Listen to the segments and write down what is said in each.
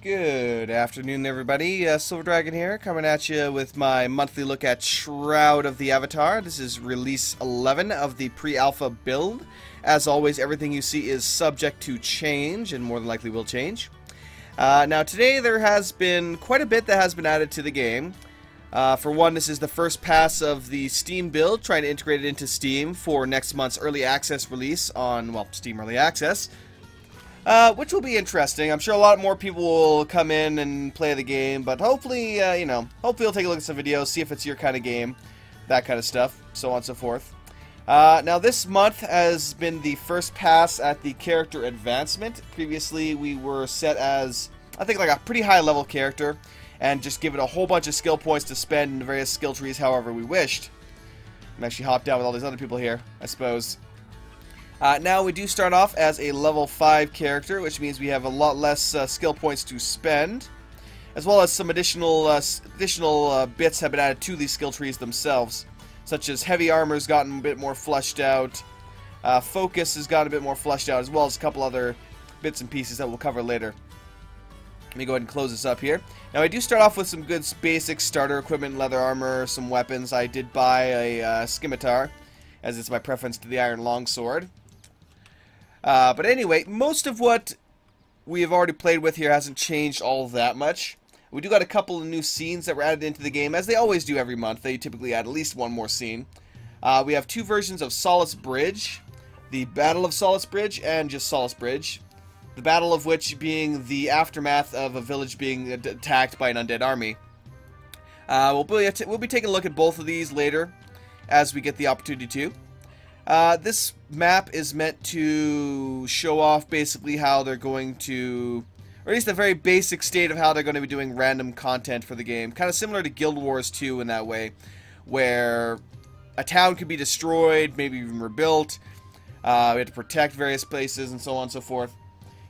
Good afternoon, everybody. Silver Dragon here, coming at you with my monthly look at Shroud of the Avatar. This is release 11 of the pre-alpha build. As always, everything you see is subject to change, and more than likely will change. Now, today there has been quite a bit that has been added to the game. For one, this is the first pass of the Steam build, trying to integrate it into Steam for next month's early access release on, well, Steam Early Access. Which will be interesting. I'm sure a lot more people will come in and play the game, but hopefully, hopefully you'll take a look at some videos, see if it's your kind of game, that kind of stuff, so on and so forth. Now this month has been the first pass at the character advancement. Previously, we were set as, I think, like a pretty high level character, and just given a whole bunch of skill points to spend in the various skill trees however we wished. I'm actually hopped down with all these other people here, I suppose. Now we do start off as a level 5 character, which means we have a lot less skill points to spend, as well as some additional bits have been added to these skill trees themselves, such as heavy armor's gotten a bit more fleshed out, focus has gotten a bit more fleshed out, as well as a couple other bits and pieces that we'll cover later. Let me go ahead and close this up here. Now I do start off with some good basic starter equipment, leather armor, some weapons. I did buy a scimitar, as it's my preference to the iron longsword. But anyway, most of what we have already played with here hasn't changed all that much. We do got a couple of new scenes that were added into the game, as they always do every month. They typically add at least one more scene. We have two versions of Solace Bridge, the Battle of Solace Bridge and just Solace Bridge. The battle of which being the aftermath of a village being attacked by an undead army. We'll be taking a look at both of these later, as we get the opportunity to. This map is meant to show off basically how they're going to, or at least a very basic state of how they're going to be doing random content for the game. Kind of similar to Guild Wars 2 in that way, where a town could be destroyed, maybe even rebuilt. We have to protect various places and so on and so forth.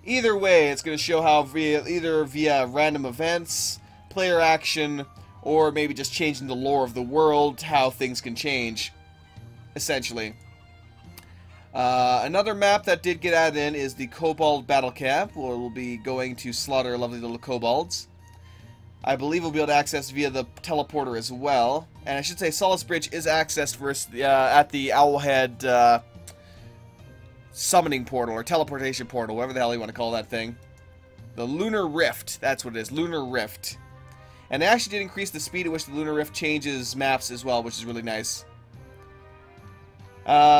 Either way, it's going to show how either via random events, player action, or maybe just changing the lore of the world, how things can change, essentially. Another map that did get added in is the Cobalt Battle Camp, where we'll be going to slaughter lovely little kobolds. I believe we'll be able to access via the teleporter as well. And I should say Solace Bridge is accessed first at the Owlhead summoning portal, or teleportation portal, whatever the hell you want to call that thing. The Lunar Rift, that's what it is, Lunar Rift. And they actually did increase the speed at which the Lunar Rift changes maps as well, which is really nice.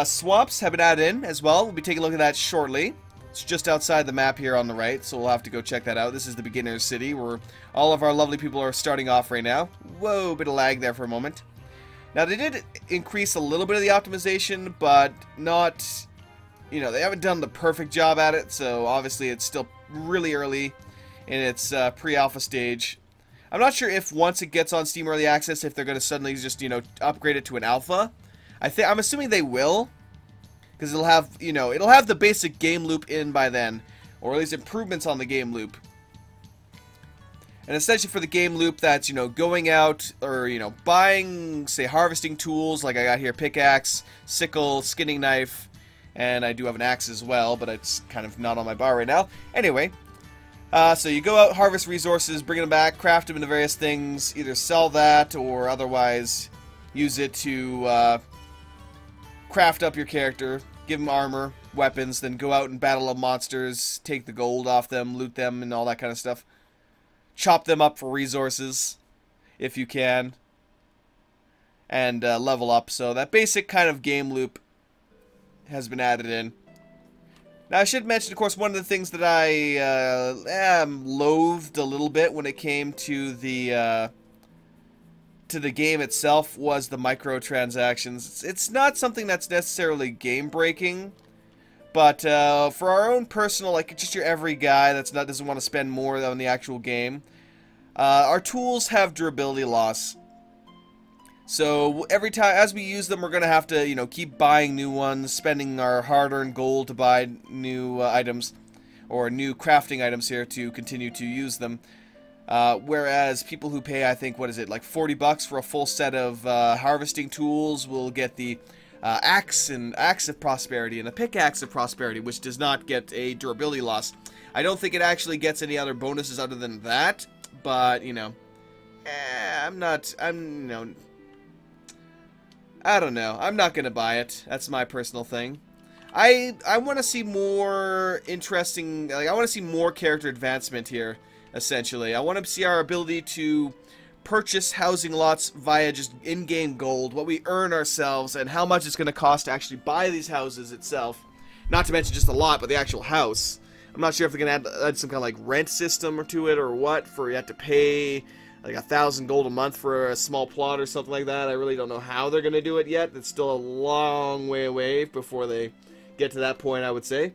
Swamps have been added in as well. We'll be taking a look at that shortly. It's just outside the map here on the right, so we'll have to go check that out. This is the beginner's city, where all of our lovely people are starting off right now. Whoa, bit of lag there for a moment. Now, they did increase a little bit of the optimization, but not, you know, they haven't done the perfect job at it, so obviously it's still really early in its pre-alpha stage. I'm not sure if once it gets on Steam Early Access, if they're going to suddenly just, you know, upgrade it to an alpha. I'm assuming they will, because it'll have, you know, it'll have the basic game loop in by then, or at least improvements on the game loop. And essentially for the game loop, that's, you know, going out, or, you know, buying, say, harvesting tools, like I got here, pickaxe, sickle, skinning knife, and I do have an axe as well, but it's kind of not on my bar right now. Anyway, so you go out, harvest resources, bring them back, craft them into various things, either sell that, or otherwise use it to, craft up your character, give them armor, weapons, then go out and battle up monsters, take the gold off them, loot them, and all that kind of stuff. Chop them up for resources, if you can, and level up. So that basic kind of game loop has been added in. Now I should mention, of course, one of the things that I loathed a little bit when it came to the game itself was the microtransactions. It's not something that's necessarily game-breaking, but for our own personal, like just your every guy doesn't want to spend more on the actual game, our tools have durability loss. So every time as we use them, we're gonna have to, you know, keep buying new ones, spending our hard-earned gold to buy new items, or new crafting items here to continue to use them. Whereas people who pay, I think, what is it, like 40 bucks for a full set of harvesting tools will get the axe of prosperity and a pickaxe of prosperity, which does not get a durability loss. I don't think it actually gets any other bonuses other than that, but, you know, I don't know. I'm not going to buy it. That's my personal thing. I want to see more interesting, like, I want to see more character advancement here, essentially. I want to see our ability to purchase housing lots via just in-game gold, what we earn ourselves, and how much it's going to cost to actually buy these houses itself. Not to mention just the lot, but the actual house. I'm not sure if they're going to add some kind of, like, rent system to it or what, for you have to pay like 1,000 gold a month for a small plot or something like that. I really don't know how they're going to do it yet. It's still a long way away before they get to that point, I would say.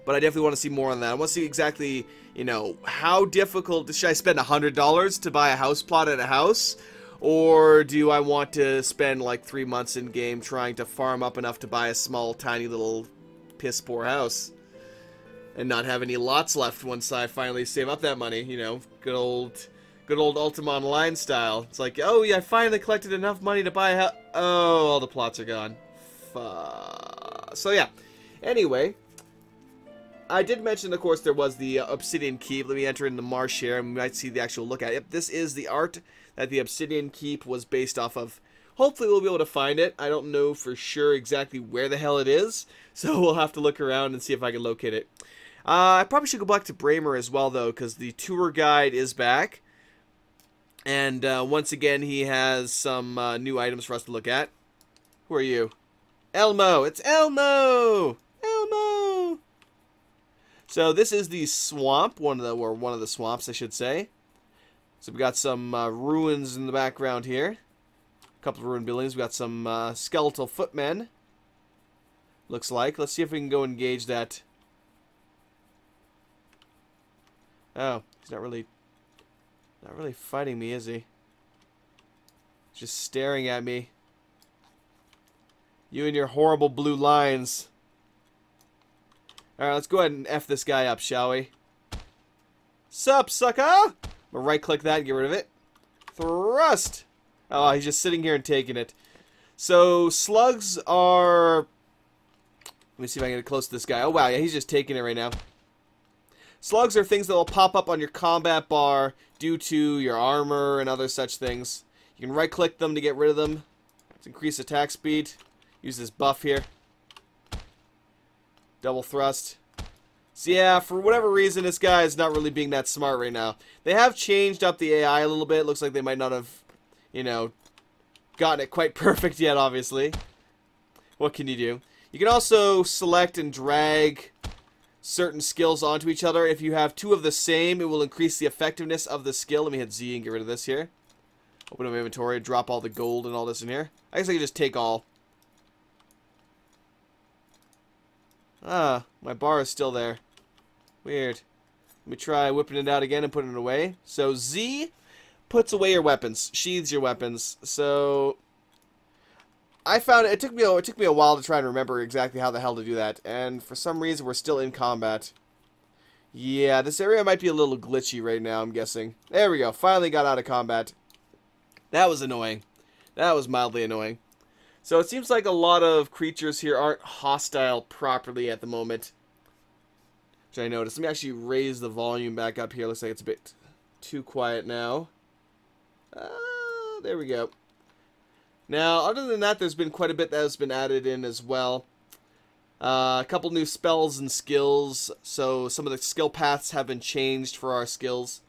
But I definitely want to see more on that. I want to see exactly, you know, how difficult... Should I spend $100 to buy a house plot at a house? Or do I want to spend like 3 months in game trying to farm up enough to buy a small, tiny little piss-poor house? And not have any lots left once I finally save up that money, you know, good old Ultima Online style. It's like, oh yeah, I finally collected enough money to buy a house. Oh, all the plots are gone. So yeah, anyway, I did mention, of course, there was the Obsidian Keep. Let me enter in the marsh here, and we might see the actual look at it. Yep, this is the art that the Obsidian Keep was based off of. Hopefully we'll be able to find it. I don't know for sure exactly where the hell it is, so we'll have to look around and see if I can locate it. I probably should go back to Bramer as well, though, because the tour guide is back. And once again, he has some new items for us to look at. Who are you? Elmo! It's Elmo! Elmo! So this is the swamp, one of the swamps, I should say. So we got some ruins in the background here. A couple of ruined buildings. We got some skeletal footmen. Looks like. Let's see if we can go engage that. Oh, he's not really fighting me, is he? He's just staring at me. You and your horrible blue lines. Alright, let's go ahead and F this guy up, shall we? Sup, sucker? I'm gonna right-click that and get rid of it. Thrust! Oh, he's just sitting here and taking it. So, slugs are... Let me see if I can get close to this guy. Oh, wow, yeah, he's just taking it right now. Slugs are things that will pop up on your combat bar due to your armor and other such things. You can right-click them to get rid of them. Let's increase attack speed. Use this buff here. Double thrust. So yeah, for whatever reason, this guy is not really being that smart right now. They have changed up the AI a little bit. Looks like they might not have, you know, gotten it quite perfect yet, obviously. What can you do? You can also select and drag certain skills onto each other. If you have two of the same, it will increase the effectiveness of the skill. Let me hit Z and get rid of this here. Open up my inventory, drop all the gold and all this in here. I guess I can just take all. Ah, my bar is still there. Weird. Let me try whipping it out again and putting it away. So Z puts away your weapons, sheathes your weapons. So I found it took me a while to try and remember exactly how the hell to do that, and for some reason we're still in combat. Yeah, this area might be a little glitchy right now, I'm guessing. There we go. Finally got out of combat. That was annoying. That was mildly annoying. So it seems like a lot of creatures here aren't hostile properly at the moment, which I noticed. Let me actually raise the volume back up here. Looks like it's a bit too quiet now. There we go. Now, other than that, there's been quite a bit that has been added in as well. A couple new spells and skills. So some of the skill paths have been changed for our skills.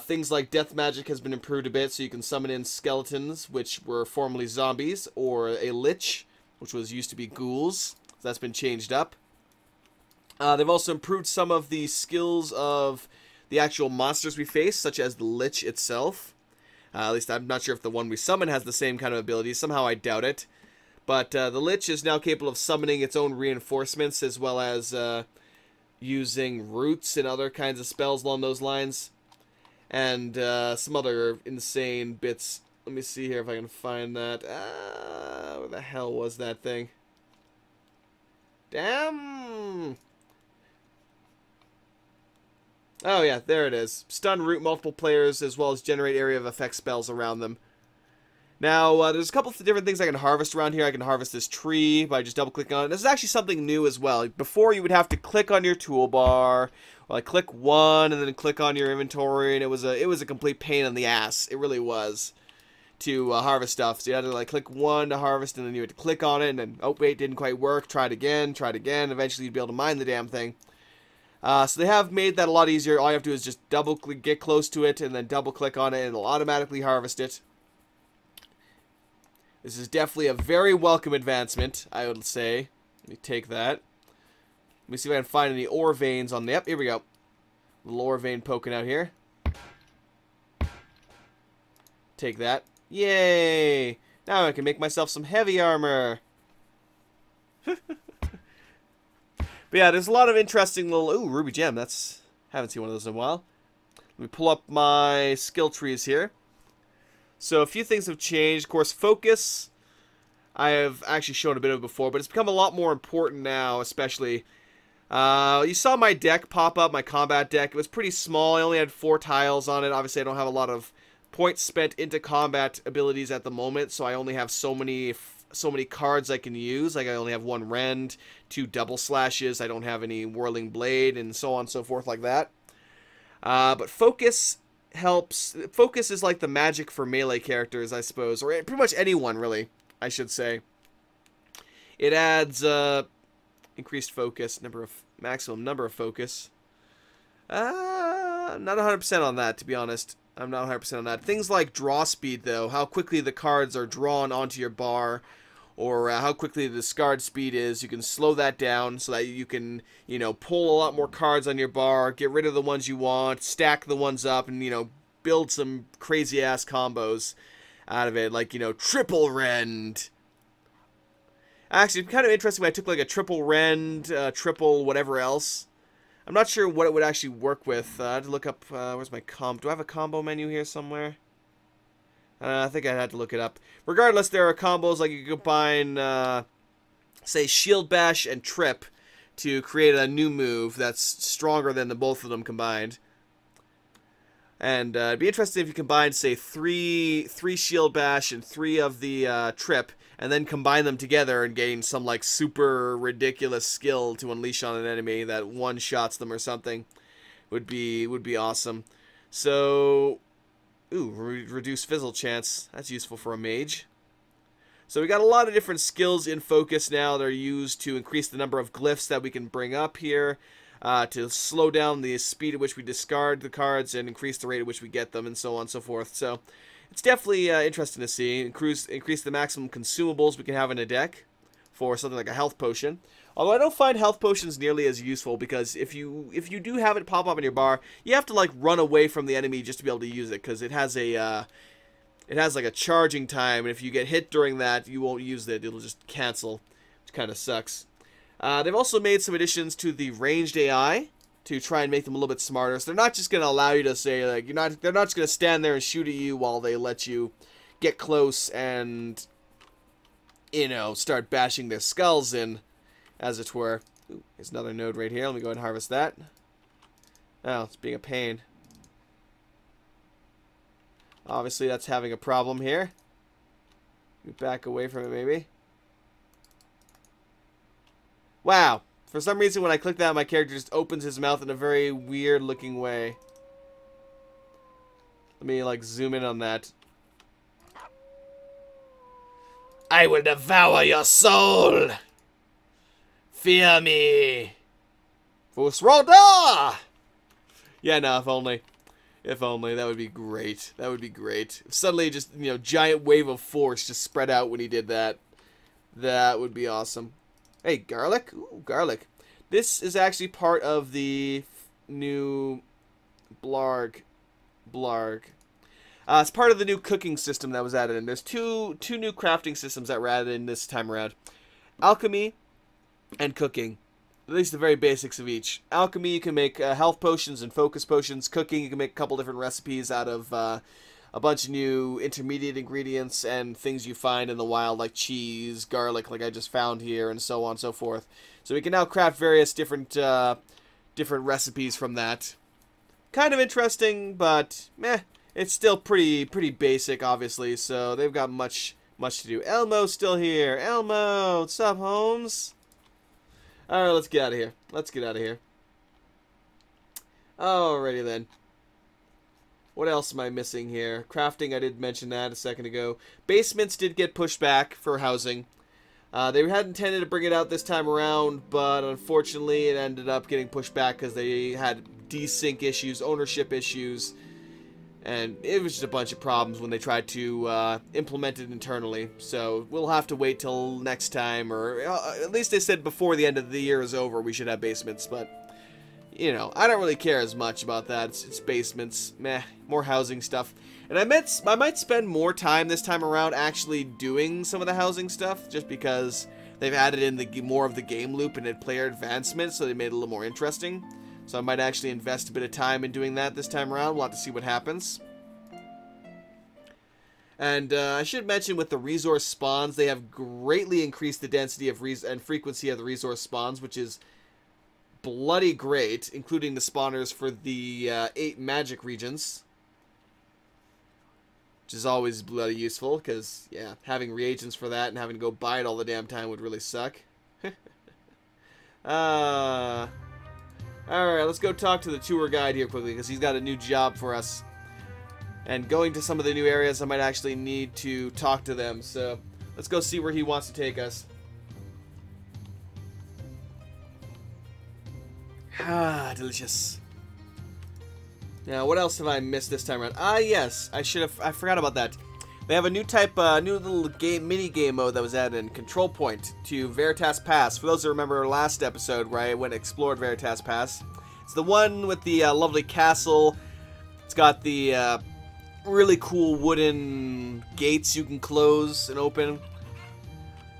Things like death magic has been improved a bit, so you can summon in skeletons, which were formerly zombies, or a lich, which was used to be ghouls. So that's been changed up. They've also improved some of the skills of the actual monsters we face, such as the lich itself. At least I'm not sure if the one we summon has the same kind of abilities. Somehow I doubt it. But the lich is now capable of summoning its own reinforcements, as well as using roots and other kinds of spells along those lines. And some other insane bits. Let me see here if I can find that. Where the hell was that thing? Damn! Oh yeah, there it is. Stun root multiple players as well as generate area of effect spells around them. Now, there's a couple of different things I can harvest around here. I can harvest this tree by just double-clicking on it. This is actually something new as well. Before, you would have to click on your toolbar, or like click one and then click on your inventory, and it was a complete pain in the ass. It really was, to harvest stuff. So you had to like click one to harvest, and then you had to click on it, and then, oh wait, didn't quite work. Try it again, eventually you'd be able to mine the damn thing. So they have made that a lot easier. All you have to do is just double-click, get close to it, and then double-click on it, and it'll automatically harvest it. This is definitely a very welcome advancement, I would say. Let me take that. Let me see if I can find any ore veins on the... Yep, here we go. Little ore vein poking out here. Take that. Yay! Now I can make myself some heavy armor. But yeah, there's a lot of interesting little... Ooh, ruby gem. That's... Haven't seen one of those in a while. Let me pull up my skill trees here. So a few things have changed. Of course, focus, I have actually shown a bit of it before, but it's become a lot more important now, especially. You saw my deck pop up, my combat deck. It was pretty small. I only had 4 tiles on it. Obviously, I don't have a lot of points spent into combat abilities at the moment, so I only have so many cards I can use. Like, I only have 1 rend, 2 double slashes. I don't have any whirling blade, and so on and so forth like that. But focus helps. Focus is like the magic for melee characters, I suppose, or pretty much anyone, really, I should say. It adds increased focus, maximum number of focus. I'm not 100% on that, to be honest. I'm not 100% on that. Things like draw speed, though, how quickly the cards are drawn onto your bar, or how quickly the discard speed is. You can slow that down so that you can, you know, pull a lot more cards on your bar, get rid of the ones you want, stack the ones up, and, you know, build some crazy-ass combos out of it, like, you know, triple rend. Actually, it's kind of interesting when I took, like, a triple rend, triple whatever else. I'm not sure what it would actually work with. I had to look up, where's my combo? Do I have a combo menu here somewhere? I think I had to look it up. Regardless, there are combos like you can combine, say, Shield Bash and Trip to create a new move that's stronger than the both of them combined. And it'd be interesting if you combine, say, three Shield Bash and 3 of the Trip, and then combine them together and gain some like super ridiculous skill to unleash on an enemy that one-shots them or something. Would be awesome. So. Ooh, reduce fizzle chance. That's useful for a mage. So we got a lot of different skills in focus now that are used to increase the number of glyphs that we can bring up here, to slow down the speed at which we discard the cards and increase the rate at which we get them, and so on and so forth. So it's definitely interesting to see. Increase the maximum consumables we can have in a deck for something like a health potion. Although I don't find health potions nearly as useful, because if you do have it pop up in your bar, you have to like run away from the enemy just to be able to use it, because it has like a charging time, and if you get hit during that, you won't use it. It'll just cancel, which kind of sucks. They've also made some additions to the ranged AI to try and make them a little bit smarter. So they're not just going to allow you to say like they're not just going to stand there and shoot at you while they let you get close and, you know, start bashing their skulls in, as it were. Ooh, there's another node right here. Let me go ahead and harvest that. Oh, it's being a pain. Obviously, that's having a problem here. Back away from it, maybe. Wow. For some reason, when I click that, my character just opens his mouth in a very weird-looking way. Let me, like, zoom in on that. I will devour your soul! Fear me! Fusroda! Yeah, no, if only. If only. That would be great. That would be great. If suddenly just, you know, giant wave of force just spread out when he did that. That would be awesome. Hey, garlic? Ooh, garlic. This is actually part of the new Blarg. It's part of the new cooking system that was added in. There's two new crafting systems that were added in this time around. Alchemy and cooking. At least the very basics of each. Alchemy, you can make health potions and focus potions. Cooking, you can make a couple different recipes out of a bunch of new intermediate ingredients and things you find in the wild, like cheese, garlic, like I just found here, and so on and so forth. So we can now craft various different recipes from that. Kind of interesting, but meh. it's still pretty basic, obviously. So they've got much to do. Elmo's still here. Elmo, what's up, Holmes? All right, let's get out of here. Let's get out of here. Alrighty then. What else am I missing here? Crafting, I did mention that a second ago. Basements did get pushed back for housing. They had intended to bring it out this time around, but unfortunately it ended up getting pushed back because they had desync issues, ownership issues, and it was just a bunch of problems when they tried to implement it internally. So we'll have to wait till next time, or at least they said before the end of the year is over we should have basements, but you know, I don't really care as much about that. It's basements, meh, more housing stuff. And I might spend more time this time around actually doing some of the housing stuff, just because they've added in the more of the game loop and player advancement, so they made it a little more interesting. So I might actually invest a bit of time in doing that this time around. We'll have to see what happens. And I should mention with the resource spawns, they have greatly increased the density of and frequency of the resource spawns, which is bloody great, including the spawners for the 8 magic regions, which is always bloody useful, because, yeah, having reagents for that and having to go buy it all the damn time would really suck. Alright, let's go talk to the tour guide here quickly, because he's got a new job for us. And going to some of the new areas, I might actually need to talk to them, so let's go see where he wants to take us. Ah, delicious. Now, what else have I missed this time around? Ah, yes, I forgot about that. They have a new new little mini game mode that was added in, Control Point, to Veritas Pass. For those that remember our last episode where I went and explored Veritas Pass, it's the one with the lovely castle. It's got the really cool wooden gates you can close and open.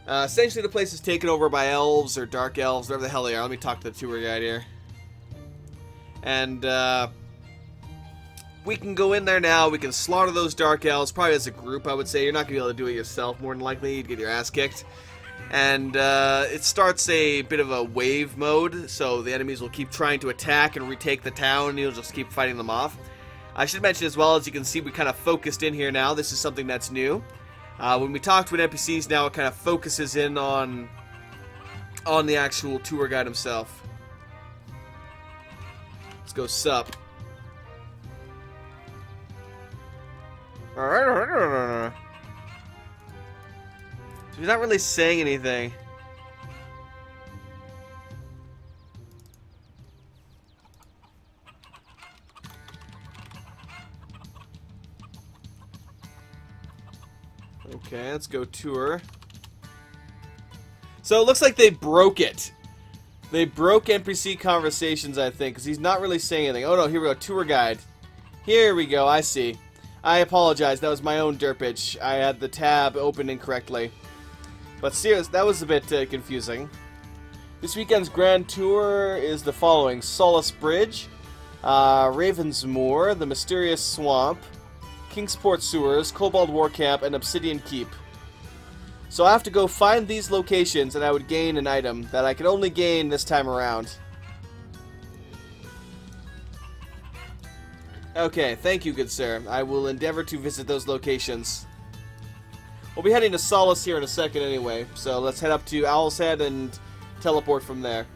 Essentially, the place is taken over by elves or dark elves, whatever the hell they are. Let me talk to the tour guide here. And we can go in there now. We can slaughter those dark elves, probably as a group, I would say. You're not going to be able to do it yourself, more than likely. You'd get your ass kicked. And it starts a bit of a wave mode, so the enemies will keep trying to attack and retake the town, and you'll just keep fighting them off. I should mention as well, as you can see, we kind of focused in here now. This is something that's new. When we talk to an NPCs now, it kind of focuses in on the actual tour guide himself. Let's go sup. So he's not really saying anything. Okay, let's go tour. So it looks like they broke it. They broke NPC conversations, I think, because he's not really saying anything. Oh no, here we go, tour guide. Here we go, I see. I apologize, that was my own derpage. I had the tab open incorrectly. But seriously, that was a bit confusing. This weekend's grand tour is the following: Solace Bridge, Ravensmoor, the Mysterious Swamp, Kingsport Sewers, Cobalt War Camp, and Obsidian Keep. So I have to go find these locations, and I would gain an item that I can only gain this time around. Okay, thank you, good sir. I will endeavor to visit those locations. We'll be heading to Solace here in a second anyway, so let's head up to Owl's Head and teleport from there.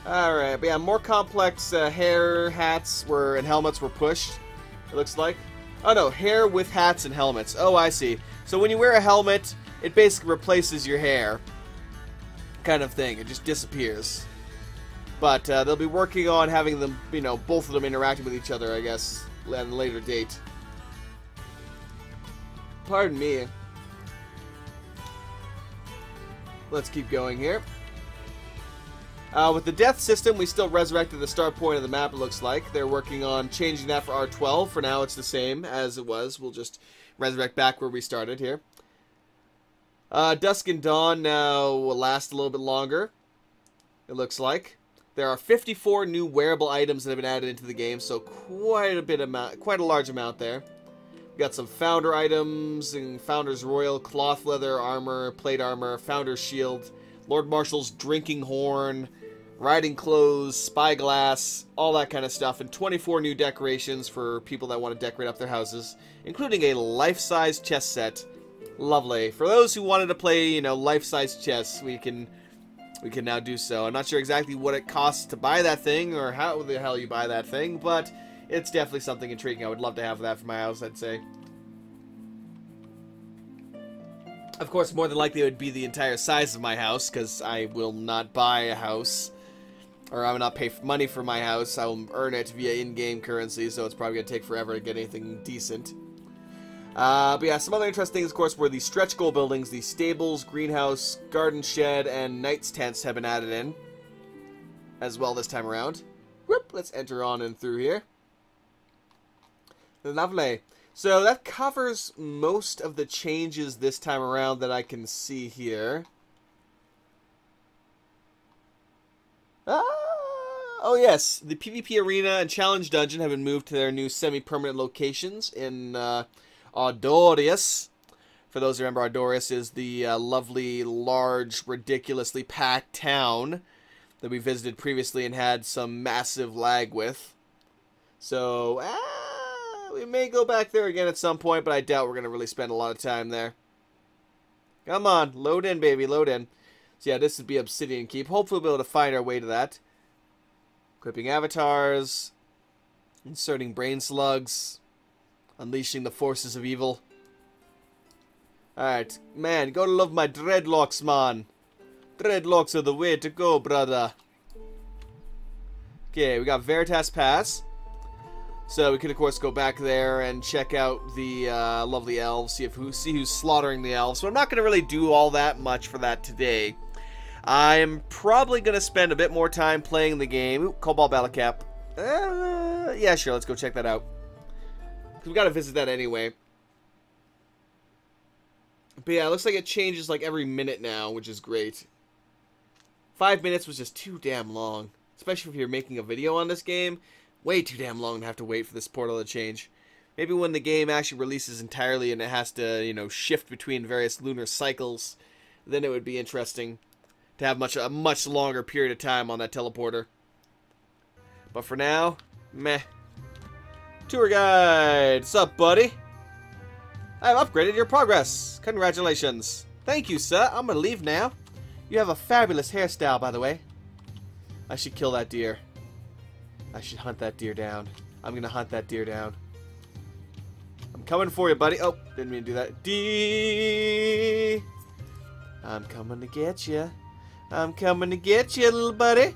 Alright, but yeah, more complex hair, hats and helmets were pushed, it looks like. Oh no, hair with hats and helmets. Oh, I see. So when you wear a helmet, it basically replaces your hair. Kind of thing. It just disappears. But they'll be working on having them, you know, both of them interacting with each other, I guess, at a later date. Pardon me. Let's keep going here. With the death system, we still resurrected the start point of the map, it looks like. They're working on changing that for R12. For now, it's the same as it was. We'll just resurrect back where we started here. Dusk and Dawn now will last a little bit longer, it looks like. There are 54 new wearable items that have been added into the game, so quite a large amount there. We got some Founder items, and Founder's Royal, Cloth Leather Armor, Plate Armor, Founder's Shield, Lord Marshal's Drinking Horn, riding clothes, spyglass, all that kind of stuff, and 24 new decorations for people that want to decorate up their houses, including a life-size chess set. Lovely. For those who wanted to play, you know, life-size chess, we can now do so. I'm not sure exactly what it costs to buy that thing, or how the hell you buy that thing, but it's definitely something intriguing. I would love to have that for my house, I'd say. Of course, more than likely it would be the entire size of my house, because I will not buy a house. Or I will not pay money for my house. I will earn it via in-game currency, so it's probably going to take forever to get anything decent. But yeah, some other interesting things, of course, were the stretch goal buildings, the stables, greenhouse, garden shed, and knight's tents have been added in as well this time around. Whoop, let's enter on and through here. Lovely. So that covers most of the changes this time around that I can see here. Oh yes, the PvP arena and challenge dungeon have been moved to their new semi-permanent locations in Ardorius. For those who remember, Ardorius is the lovely, large, ridiculously packed town that we visited previously and had some massive lag with. So, we may go back there again at some point, but I doubt we're going to really spend a lot of time there. Come on, load in, baby, load in. So yeah, this would be Obsidian Keep. Hopefully we'll be able to find our way to that. Equipping avatars. Inserting brain slugs. Unleashing the forces of evil. Alright, man, gotta love my dreadlocks, man. Dreadlocks are the way to go, brother. Okay, we got Veritas Pass. So we could, of course, go back there and check out the lovely elves, see who's slaughtering the elves. So I'm not going to really do all that much for that today. I'm probably going to spend a bit more time playing the game. Ooh, Cobalt Battle Cap. Yeah, sure, let's go check that out. We got to visit that anyway. But yeah, it looks like it changes like every minute now, which is great. 5 minutes was just too damn long. Especially if you're making a video on this game. Way too damn long to have to wait for this portal to change. Maybe when the game actually releases entirely and it has to, you know, shift between various lunar cycles, then it would be interesting to have a much longer period of time on that teleporter. But for now, meh. Tour guide. What's up, buddy? I've upgraded your progress. Congratulations. Thank you, sir. I'm gonna leave now. You have a fabulous hairstyle, by the way. I should kill that deer. I should hunt that deer down. I'm gonna hunt that deer down. I'm coming for you, buddy. Oh, didn't mean to do that. Dee! I'm coming to get you. I'm coming to get you, little buddy.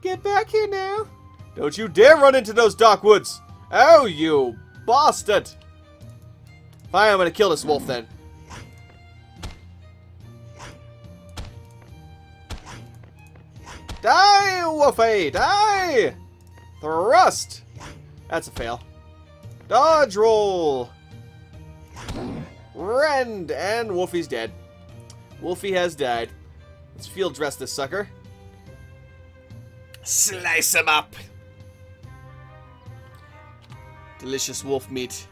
Get back here now. Don't you dare run into those dark woods. Oh, you bastard. Fine, I'm gonna kill this wolf then. Die, Wolfie! Die! Thrust! That's a fail. Dodge roll! Rend! And Wolfie's dead. Wolfie has died. Let's field dress this sucker. Slice him up! Delicious wolf meat.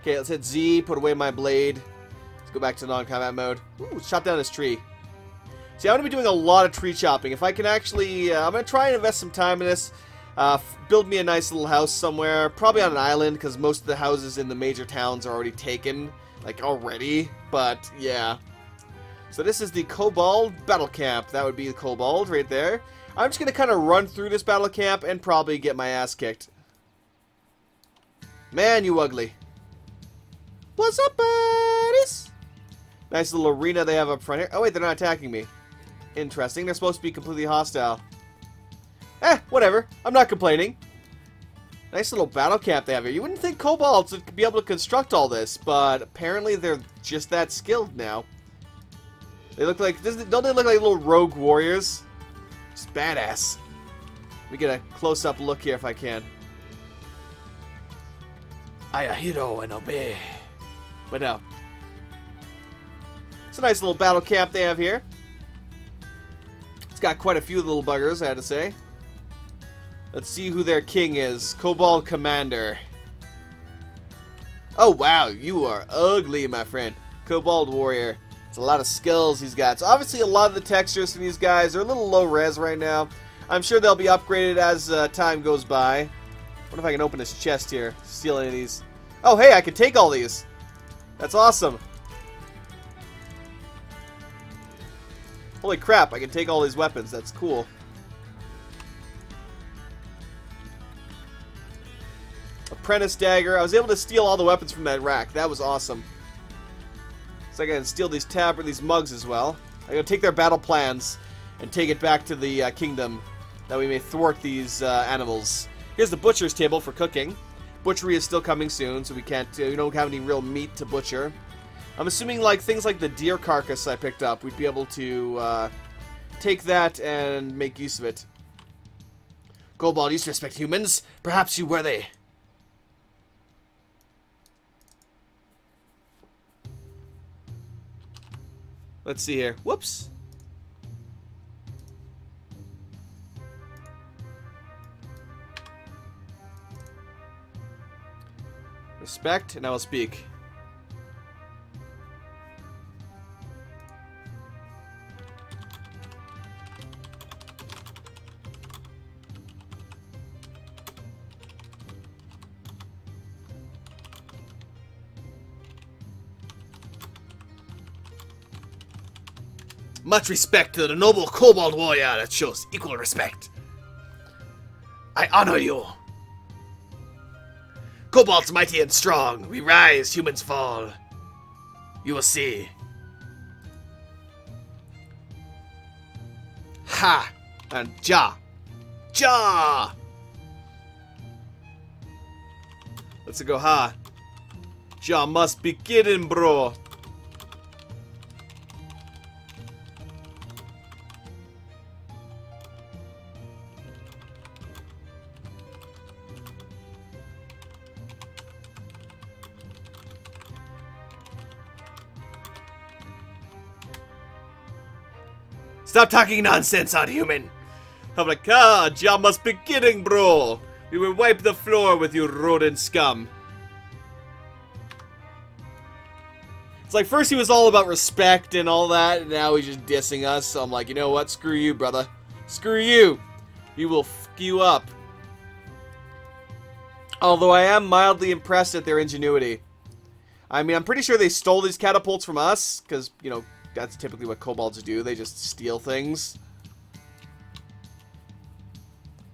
Okay, let's hit Z, put away my blade. Let's go back to non-combat mode. Ooh, chop down this tree. See, I'm going to be doing a lot of tree chopping. If I can actually, I'm going to try and invest some time in this. Build me a nice little house somewhere, probably on an island, because most of the houses in the major towns are already taken, like already, but yeah. So this is the Cobalt Battle Camp. That would be the Cobalt right there. I'm just going to kind of run through this battle camp and probably get my ass kicked. Man, you ugly. What's up, buddies? Nice little arena they have up front here. Oh wait, they're not attacking me. Interesting, they're supposed to be completely hostile. Whatever. I'm not complaining. Nice little battle camp they have here. You wouldn't think Cobalts would be able to construct all this, but apparently they're just that skilled now. They look like, don't they look like little rogue warriors? Just badass. Let me get a close-up look here if I can. I a hero and obey. But no. It's a nice little battle camp they have here. It's got quite a few little buggers, I had to say. Let's see who their king is. Cobalt Commander. Oh, wow. You are ugly, my friend. Cobalt Warrior. It's a lot of skills he's got. So obviously a lot of the textures for these guys are a little low res right now. I'm sure they'll be upgraded as time goes by. What if I can open this chest here? Steal any of these. Oh, hey, I can take all these. That's awesome. Holy crap, I can take all these weapons. That's cool. Apprentice dagger. I was able to steal all the weapons from that rack. That was awesome. So I can steal these these mugs as well. I'm going to take their battle plans and take it back to the kingdom that we may thwart these animals. Here's the butcher's table for cooking. Butchery is still coming soon, so we don't have any real meat to butcher. I'm assuming like things like the deer carcass I picked up, we'd be able to take that and make use of it. Cobalt used to respect humans. Perhaps you were they. Let's see here. Whoops. Respect, and I will speak. Much respect to the noble Cobalt warrior that shows equal respect. I honor you. Cobalt's mighty and strong. We rise, humans fall. You will see. Ha! And ja. Ja! Let's go ha. Ja must be kidding, bro. Stop talking nonsense on human. I'm like, Ja must be kidding, bro. We will wipe the floor with you rodent scum. It's like first he was all about respect and all that, and now he's just dissing us. So I'm like, you know what? Screw you, brother. Screw you. He will f you up. Although I am mildly impressed at their ingenuity. I mean, I'm pretty sure they stole these catapults from us, because, you know, that's typically what kobolds do. They just steal things.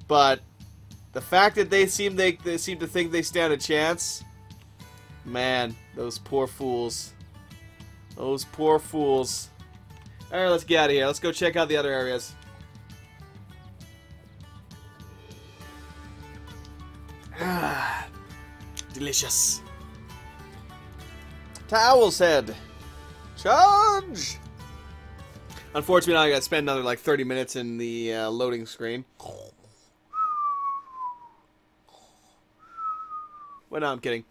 But the fact that they seem to think they stand a chance, man, those poor fools. Those poor fools. All right, let's get out of here. Let's go check out the other areas. Ah, delicious. Towel's head. Charge! Unfortunately, I gotta spend another like 30 minutes in the loading screen. Well, no, I'm kidding.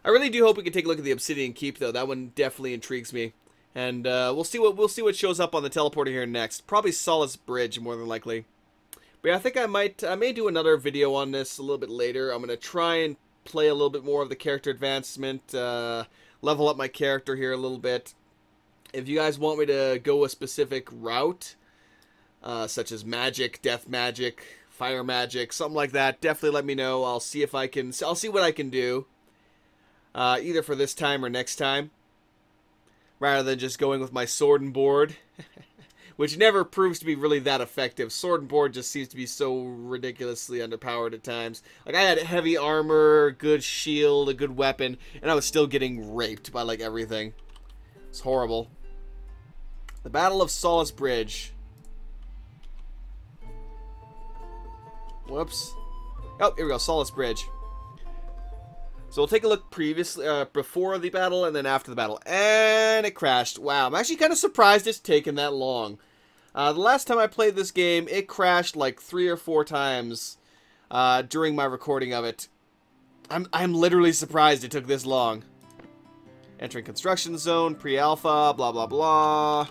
I really do hope we can take a look at the Obsidian Keep, though. That one definitely intrigues me, and we'll see what shows up on the teleporter here next. Probably Solace Bridge, more than likely. But yeah, I think I may do another video on this a little bit later. I'm gonna try and play a little bit more of the character advancement. Level up my character here a little bit. If you guys want me to go a specific route, such as magic, death magic, fire magic, something like that, definitely let me know. I'll see if I can. I'll see what I can do, either for this time or next time, rather than just going with my sword and board, which never proves to be really that effective. Sword and board just seems to be so ridiculously underpowered at times. Like, I had heavy armor, good shield, a good weapon, and I was still getting raped by, like, everything. It's horrible. The Battle of Solace Bridge. Whoops. Oh, here we go, Solace Bridge. So we'll take a look previously, before the battle and then after the battle. And it crashed. Wow, I'm actually kind of surprised it's taken that long. The last time I played this game, it crashed like 3 or 4 times during my recording of it. I'm literally surprised it took this long. Entering construction zone, pre-alpha, blah blah blah.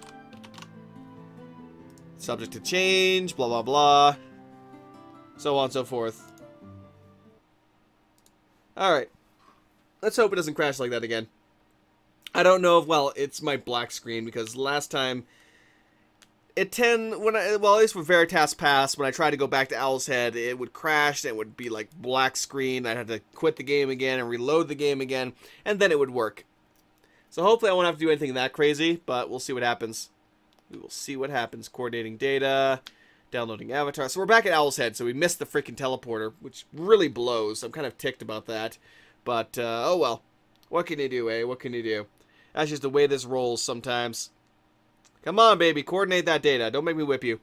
Subject to change, blah blah blah. So on and so forth. Alright. Let's hope it doesn't crash like that again. I don't know if, well, it's my black screen because last time well, at least with Veritas Pass, when I tried to go back to Owl's Head, it would crash and it would be like black screen. I'd have to quit the game again and reload the game again, and then it would work. So hopefully I won't have to do anything that crazy, but we'll see what happens. We will see what happens. Coordinating data, downloading avatar. So we're back at Owl's Head, so we missed the freaking teleporter, which really blows. I'm kind of ticked about that. But, oh well. What can you do, eh? What can you do? That's just the way this rolls sometimes. Come on, baby. Coordinate that data. Don't make me whip you.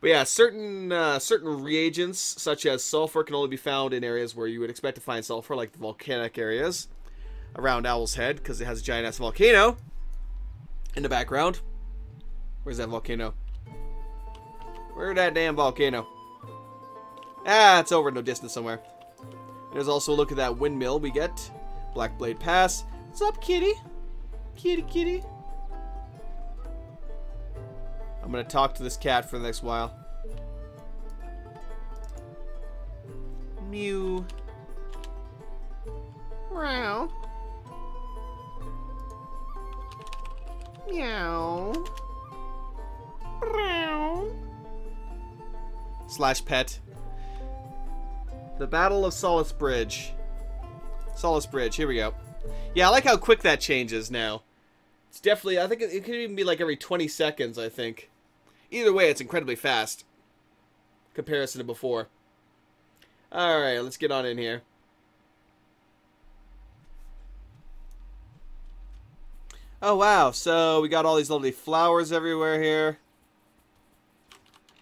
But yeah, certain reagents, such as sulfur, can only be found in areas where you would expect to find sulfur, like the volcanic areas around Owl's Head, because it has a giant-ass volcano in the background. Where's that volcano? Where's that damn volcano? Ah, it's over in the distance somewhere. There's also a look at that windmill we get. Black Blade Pass. What's up, kitty? Kitty, kitty. I'm gonna talk to this cat for the next while. Mew. Meow. Meow. Meow. Slash pet. The Battle of Solace Bridge. Solace Bridge, here we go. Yeah, I like how quick that changes now. It's definitely, I think it could even be like every 20 seconds, I think. Either way, it's incredibly fast. Comparison to before. Alright, let's get on in here. Oh, wow. So, we got all these lovely flowers everywhere here.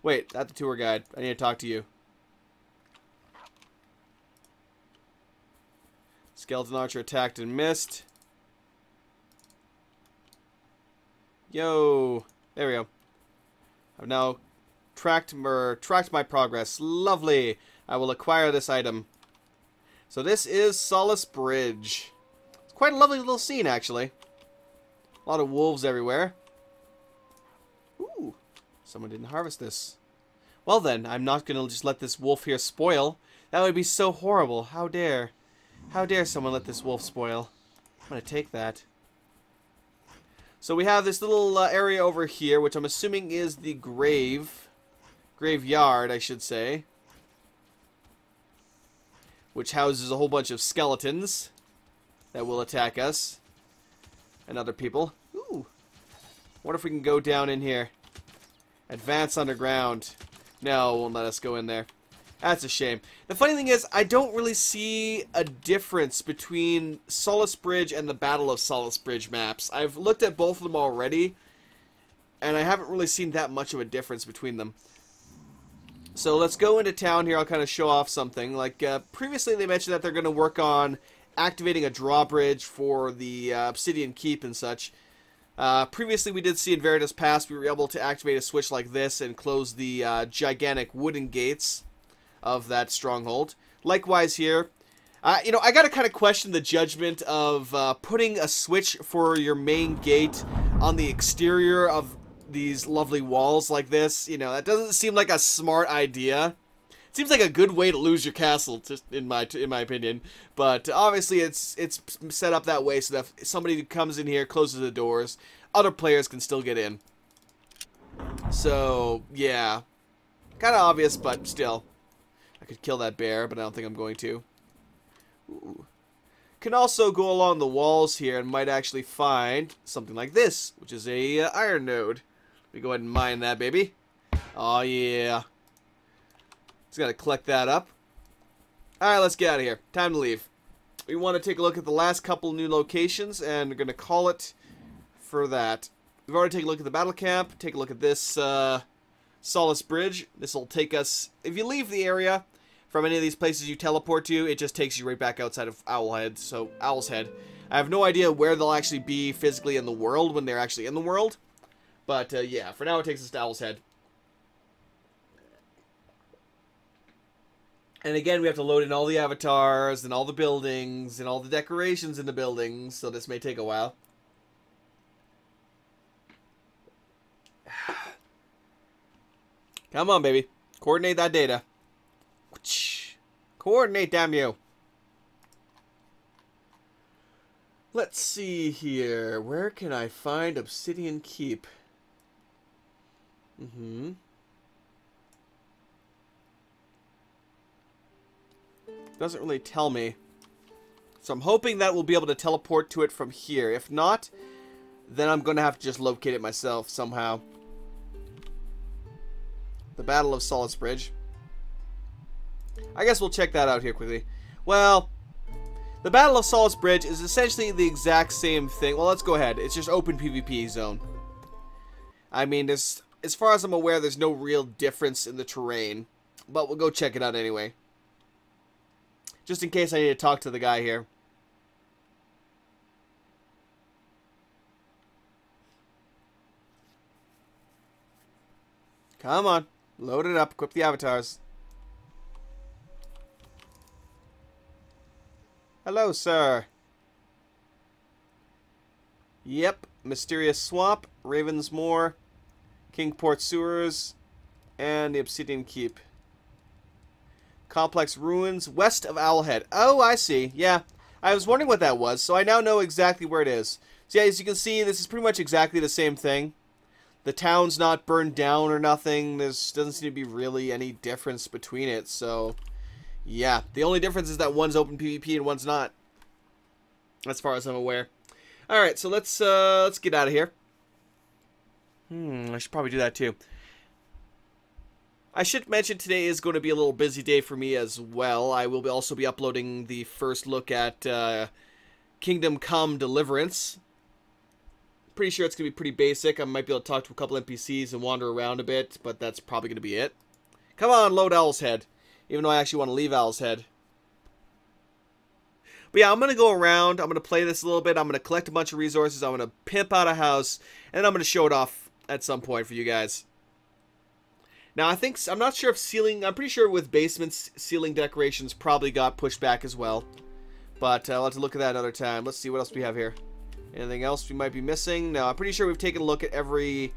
Wait, that's the tour guide. I need to talk to you. Skeleton Archer attacked and missed. Yo. There we go. I've now tracked my progress. Lovely. I will acquire this item. So this is Solace Bridge. It's quite a lovely little scene, actually. A lot of wolves everywhere. Ooh. Someone didn't harvest this. Well then, I'm not going to just let this wolf here spoil. That would be so horrible. How dare. How dare someone let this wolf spoil. I'm going to take that. So we have this little area over here, which I'm assuming is the graveyard, I should say. Which houses a whole bunch of skeletons that will attack us. And other people. Ooh. Wonder if we can go down in here. Advance underground. No, it won't let us go in there. That's a shame. The funny thing is, I don't really see a difference between Solace Bridge and the Battle of Solace Bridge maps. I've looked at both of them already, and I haven't really seen that much of a difference between them. So let's go into town here. I'll kind of show off something. Like, previously they mentioned that they're going to work on activating a drawbridge for the Obsidian Keep and such. Previously we did see in Veritas Pass we were able to activate a switch like this and close the gigantic wooden gates of that stronghold. Likewise here. You know, I gotta kind of question the judgment of putting a switch for your main gate on the exterior of these lovely walls like this. You know, that doesn't seem like a smart idea. It seems like a good way to lose your castle, just in my opinion. But obviously it's set up that way so that if somebody comes in here, closes the doors, other players can still get in. So, yeah. Kind of obvious, but still. I could kill that bear, but I don't think I'm going to. Ooh. Can also go along the walls here and might actually find something like this, which is a iron node. Let me go ahead and mine that, baby. Oh, yeah. Just gotta collect that up. Alright, let's get out of here. Time to leave. We want to take a look at the last couple new locations, and we're going to call it for that. We've already taken a look at the battle camp. Take a look at this Solace Bridge. This will take us, if you leave the area from any of these places you teleport to, it just takes you right back outside of Owl's Head. I have no idea where they'll actually be physically in the world when they're actually in the world. But yeah, for now it takes us to Owl's Head. And again, we have to load in all the avatars and all the buildings and all the decorations in the buildings, so this may take a while. Come on, baby. Coordinate that data. Coordinate, damn you. Let's see here. Where can I find Obsidian Keep? Doesn't really tell me. So I'm hoping that we'll be able to teleport to it from here. If not, then I'm going to have to just locate it myself somehow. The Battle of Solace Bridge. I guess we'll check that out here quickly. Well, the Battle of Solace Bridge is essentially the exact same thing. Well, let's go ahead. It's just open PvP zone. I mean, as far as I'm aware, there's no real difference in the terrain. But we'll go check it out anyway. Just in case I need to talk to the guy here. Come on. Load it up. Equip the avatars. Hello, sir. Yep. Mysterious Swamp, Ravensmoor, Kingport Sewers, and the Obsidian Keep. Complex Ruins, west of Owlhead. Oh, I see. Yeah. I was wondering what that was, so I now know exactly where it is. So yeah, as you can see, this is pretty much exactly the same thing. The town's not burned down or nothing. There doesn't seem to be really any difference between it, so yeah. The only difference is that one's open PvP and one's not, as far as I'm aware. Alright, so let's get out of here. I should probably do that too. I should mention today is going to be a little busy day for me as well. I will also be uploading the first look at Kingdom Come Deliverance. Pretty sure it's going to be pretty basic. I might be able to talk to a couple NPCs and wander around a bit, but that's probably going to be it. Come on, load Owl's Head. Even though I actually want to leave Owl's Head. But yeah, I'm going to go around. I'm going to play this a little bit. I'm going to collect a bunch of resources. I'm going to pimp out a house. And then I'm going to show it off at some point for you guys. Now, I'm not sure if ceiling, I'm pretty sure with basements, ceiling decorations probably got pushed back as well. But I'll have to look at that another time. Let's see what else we have here. Anything else we might be missing? No, I'm pretty sure we've taken a look at everything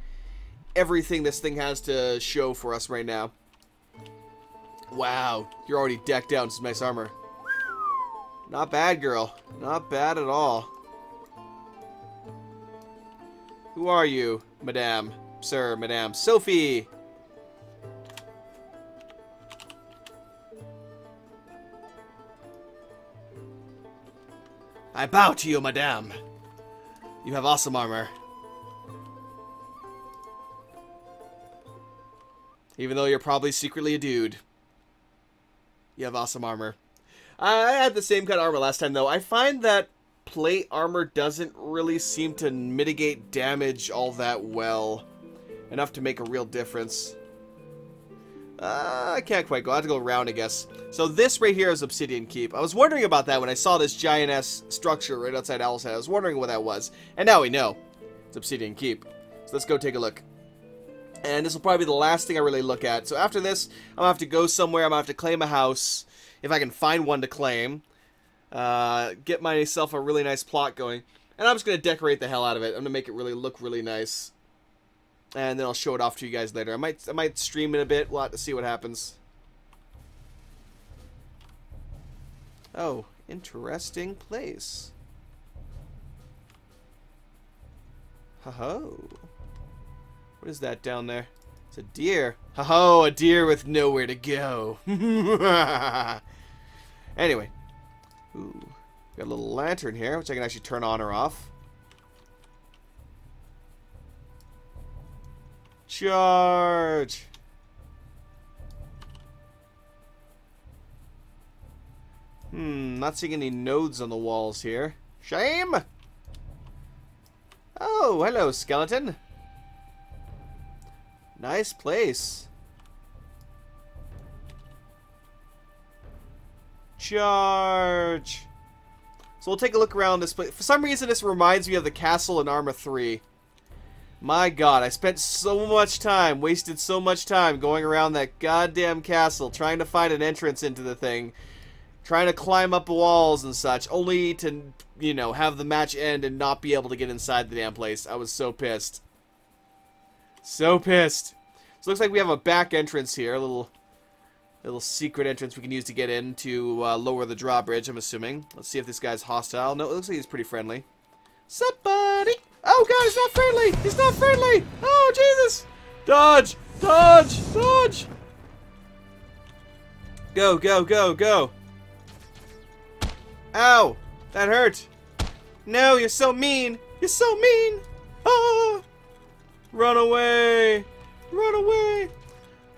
this thing has to show for us right now. Wow, you're already decked out in some nice armor. Not bad, girl. Not bad at all. Who are you, madame? Sir, madame. Sophie! I bow to you, madame. You have awesome armor. Even though you're probably secretly a dude. You have awesome armor. I had the same kind of armor last time, though. I find that plate armor doesn't really seem to mitigate damage all that well. Enough to make a real difference. I can't quite go. I have to go around, I guess. So this right here is Obsidian Keep. I was wondering about that when I saw this giant-ass structure right outside Owl's Head. I was wondering what that was. And now we know. It's Obsidian Keep. So let's go take a look. And this will probably be the last thing I really look at. So after this, I'm going to have to go somewhere. I'm going to have to claim a house. If I can find one to claim. Get myself a really nice plot going. And I'm just going to decorate the hell out of it. I'm going to make it really look really nice. And then I'll show it off to you guys later. I might stream it a bit. We'll have to see what happens. Oh, interesting place. Ho-ho. What is that down there? It's a deer. Ho-ho, a deer with nowhere to go. Anyway. Ooh, got a little lantern here, which I can actually turn on or off. Charge! Not seeing any nodes on the walls here. Shame! Oh, hello, skeleton. Nice place. Charge! So we'll take a look around this place. For some reason, this reminds me of the castle in Arma 3. My god, I spent so much time, wasted so much time going around that goddamn castle, trying to find an entrance into the thing, trying to climb up walls and such, only to, you know, have the match end and not be able to get inside the damn place. I was so pissed. So pissed. So it looks like we have a back entrance here, a little Little secret entrance we can use to get in to lower the drawbridge, I'm assuming. Let's see if this guy's hostile. No, it looks like he's pretty friendly. Sup, buddy? Oh, God, he's not friendly! He's not friendly! Oh, Jesus! Dodge! Dodge! Dodge! Go, go, go, go! Ow! That hurt! No, you're so mean! You're so mean! Ah! Run away! Run away!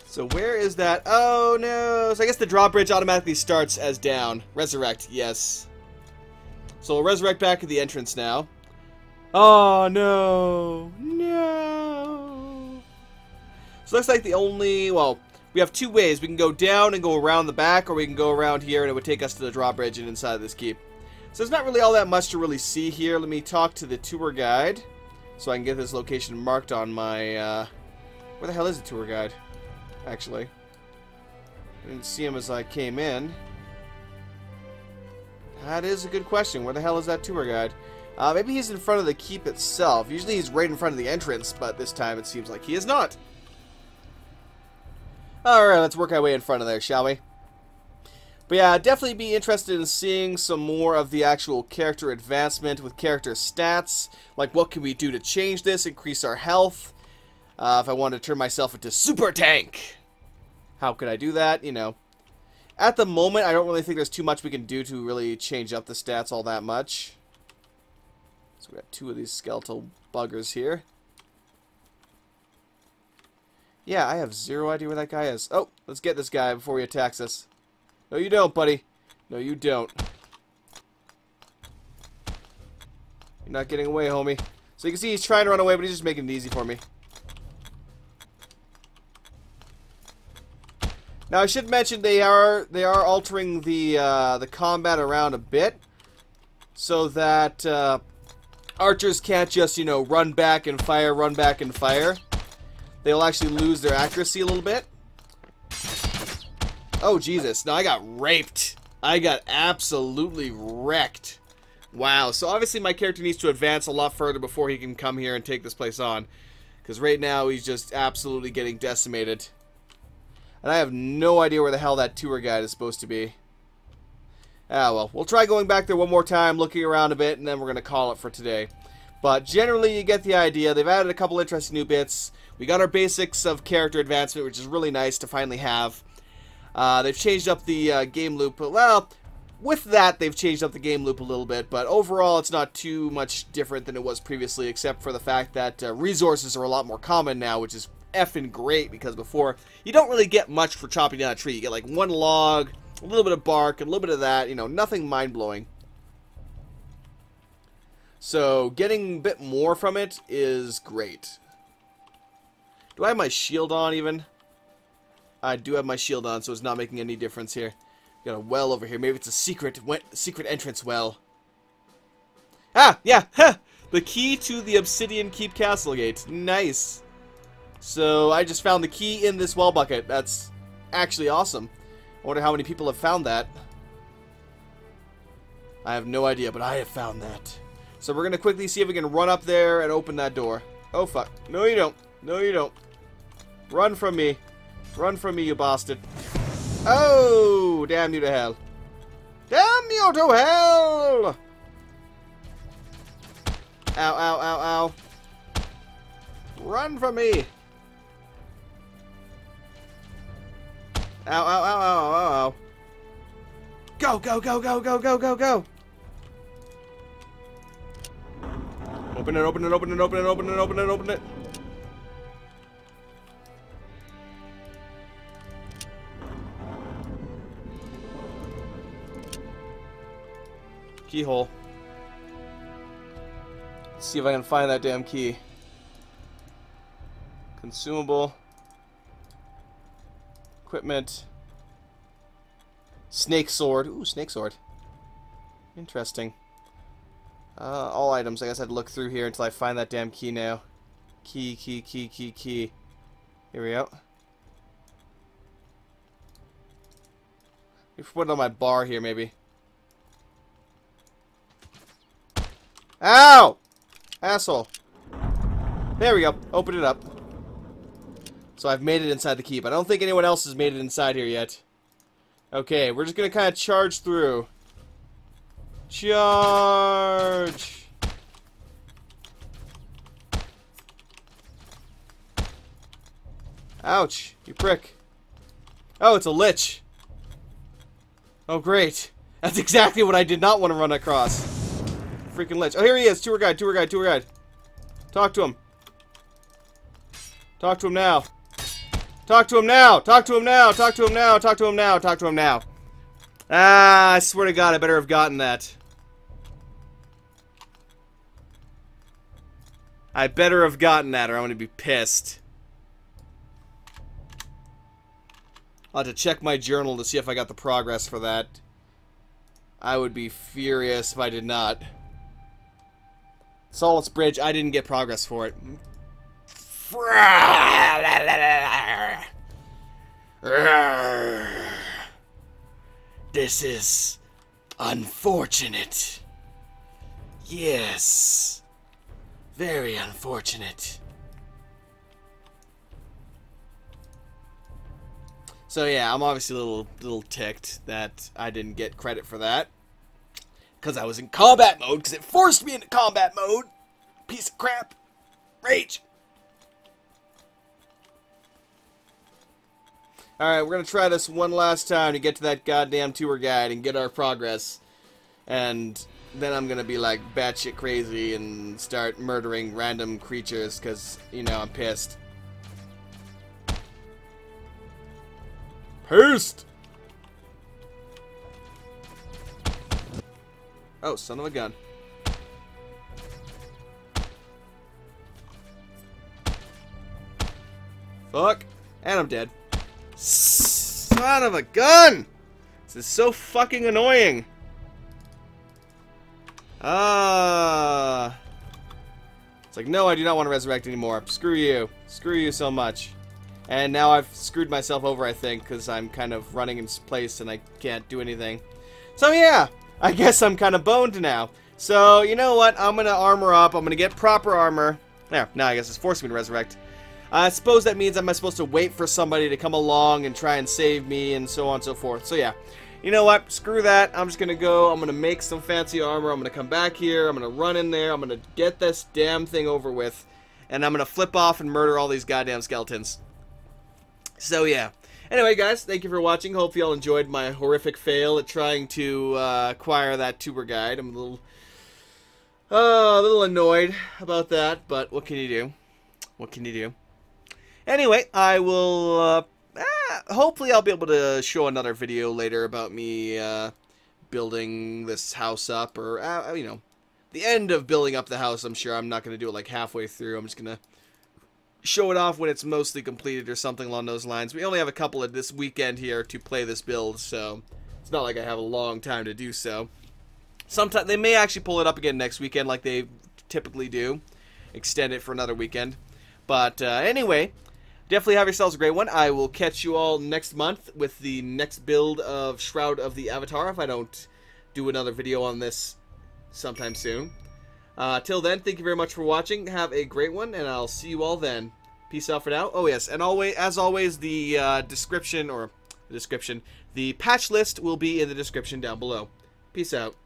So where is that? Oh, no! So I guess the drawbridge automatically starts as down. Resurrect, yes. So we'll resurrect back at the entrance now. Oh, no! No! So looks like the only... Well, we have two ways. We can go down and go around the back, or we can go around here and it would take us to the drawbridge and inside of this keep. So there's not really all that much to really see here. Let me talk to the tour guide so I can get this location marked on my... Where the hell is the tour guide? Actually, I didn't see him as I came in. That is a good question. Where the hell is that tour guide? Maybe he's in front of the keep itself. Usually he's right in front of the entrance, but this time it seems like he is not. Alright, let's work our way in front of there, shall we? But yeah, I'd definitely be interested in seeing some more of the actual character advancement with character stats. Like, what can we do to change this, increase our health? If I wanted to turn myself into Super Tank. How could I do that? You know. At the moment, I don't really think there's too much we can do to really change up the stats all that much. So we got two of these skeletal buggers here. Yeah, I have zero idea where that guy is. Oh, let's get this guy before he attacks us. No, you don't, buddy. No, you don't. You're not getting away, homie. So you can see he's trying to run away, but he's just making it easy for me. Now I should mention they are altering the combat around a bit, so that archers can't just, you know, run back and fire, run back and fire. They'll actually lose their accuracy a little bit. Oh Jesus! Now I got raped. I got absolutely wrecked. Wow. So obviously my character needs to advance a lot further before he can come here and take this place on, because right now he's just absolutely getting decimated. And I have no idea where the hell that tour guide is supposed to be. Ah, well. We'll try going back there one more time, looking around a bit, and then we're going to call it for today. But generally, you get the idea. They've added a couple interesting new bits. We got our basics of character advancement, which is really nice to finally have. They've changed up the game loop. Well, with that, they've changed up the game loop a little bit. But overall, it's not too much different than it was previously, except for the fact that resources are a lot more common now, which is effing great, because before you don't really get much for chopping down a tree. You get like one log, a little bit of bark, a little bit of that, you know, nothing mind-blowing. So getting a bit more from it is great. Do I have my shield on even? I do have my shield on, so it's not making any difference here. Got a well over here. Maybe it's a secret entrance well. Ah, yeah, ha! The key to the Obsidian Keep castle gate. Nice. So I just found the key in this well bucket. That's actually awesome. I wonder how many people have found that. I have no idea, but I have found that. So we're going to quickly see if we can run up there and open that door. Oh, fuck. No, you don't. No, you don't. Run from me. Run from me, you bastard. Oh, damn you to hell. Damn you to hell! Ow, ow, ow, ow. Run from me. Ow, ow, ow, ow, ow, ow. Go, go, go, go, go, go, go, go. Open it, open it, open it, open it, open it, open it, open it. Keyhole. Let's see if I can find that damn key. Consumable. Equipment. Snake sword. Ooh, snake sword. Interesting. All items. I guess I'd look through here until I find that damn key now. Key, key, key, key, key. Here we go. Let me put it on my bar here, maybe. Ow! Asshole. There we go. Open it up. So I've made it inside the keep. I don't think anyone else has made it inside here yet. Okay, we're just gonna kind of charge through. Charge! Ouch, you prick. Oh, it's a lich. Oh, great. That's exactly what I did not want to run across. Freaking lich. Oh, here he is. Tour guide, tour guide, tour guide. Talk to him. Talk to him now. Talk to him now. Talk to him now. Talk to him now. Talk to him now. Talk to him now. Ah, I swear to God, I better have gotten that. I better have gotten that or I'm going to be pissed. I'll have to check my journal to see if I got the progress for that. I would be furious if I did not. Solace Bridge, I didn't get progress for it. This is unfortunate. Yes. Very unfortunate. So yeah, I'm obviously a little ticked that I didn't get credit for that. Because I was in combat mode, because it forced me into combat mode. Piece of crap. Rage. Alright, we're going to try this one last time to get to that goddamn tour guide and get our progress. And then I'm going to be like batshit crazy and start murdering random creatures because, you know, I'm pissed. Pissed! Oh, son of a gun. Fuck. And I'm dead. Son of a gun! This is so fucking annoying. It's like, no, I do not want to resurrect anymore. Screw you. Screw you so much. And now I've screwed myself over, I think, because I'm kind of running in place and I can't do anything. So yeah, I guess I'm kind of boned now. So, you know what? I'm going to armor up. I'm going to get proper armor. There, now I guess it's forcing me to resurrect. I suppose that means I'm supposed to wait for somebody to come along and try and save me and so on and so forth. So yeah, you know what? Screw that. I'm just going to go. I'm going to make some fancy armor. I'm going to come back here. I'm going to run in there. I'm going to get this damn thing over with. And I'm going to flip off and murder all these goddamn skeletons. So yeah. Anyway, guys, thank you for watching. Hope you all enjoyed my horrific fail at trying to acquire that tour guide. I'm a little annoyed about that, but what can you do? What can you do? Anyway, I will, hopefully I'll be able to show another video later about me, building this house up, or, you know, the end of building up the house. I'm sure I'm not going to do it, like, halfway through. I'm just going to show it off when it's mostly completed or something along those lines. We only have a couple of this weekend here to play this build, so it's not like I have a long time to do so. Sometimes they may actually pull it up again next weekend like they typically do. Extend it for another weekend. But, anyway, definitely have yourselves a great one. I will catch you all next month with the next build of Shroud of the Avatar if I don't do another video on this sometime soon. Till then, thank you very much for watching. Have a great one, and I'll see you all then. Peace out for now. Oh, yes, and as always, the the patch list will be in the description down below. Peace out.